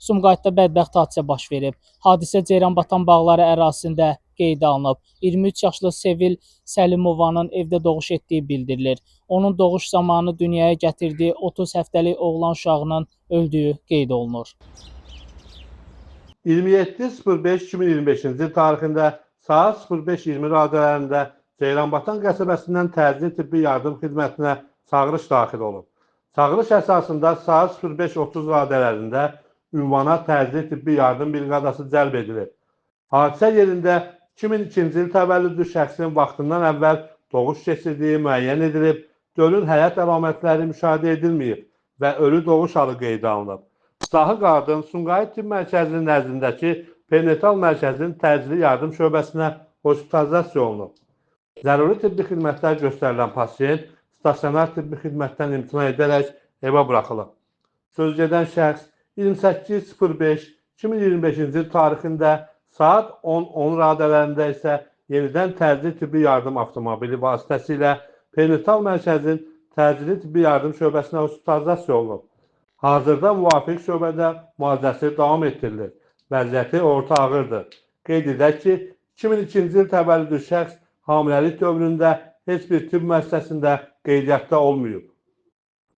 Sumqayıtda bədbəxt hadisə baş verib. Hadisə Ceyranbatan bağları ərazisində qeydə alınıb. 23 yaşlı Sevil Səlimovanın evdə doğuş etdiyi bildirilir. Onun doğuş zamanı dünyaya gətirdiyi 30 həftəlik oğlan uşağının öldüyü qeyd olunur. 27.05.2025-ci il tarixində saat 05:20 radələrində Ceyranbatan qəsəbəsindən təcili tibbi yardım xidmətinə çağırış daxil olub. Çağırış əsasında saat 05:30 radələrində ünvana təcili tibbi yardım briqadası cəlb edilib. Hadisə yerində 2002-ci il təvəllüdlü şəxsin vaxtından əvvəl doğuş keçirdiyi müəyyən edilib, ölün həyat əlamətləri müşahidə edilməyib və ölü doğuş halı qeydə alınıb. Sahı qadın Sumqayıt Tibb Mərkəzinin nəzdindəki perinatal mərkəzin təcili yardım şöbəsinə hospitalizasiya olunub. Zəruri tibbi xidmətlər göstərilən pasiyent stasionar tibbi xidmətdən imtina edərək evə buraxılıb. Sözügedən şəxs 28.05.2025-ci il tarixində saat 10:10 radələrində isə yenidən təcili tibbi yardım avtomobili vasitəsilə perinatal mərkəzin təcili tibbi yardım şöbəsinə hospitalizasiya olunub. Hazırda müvafiq şöbədə müalicəsi davam etdirilir. Vəziyyəti orta ağırdır. Qeyd edək ki, 2002-ci il təvəllüdlü şəxs hamiləlik dövründə heç bir tibb müəssisəsində qeydiyyatda olmayıb.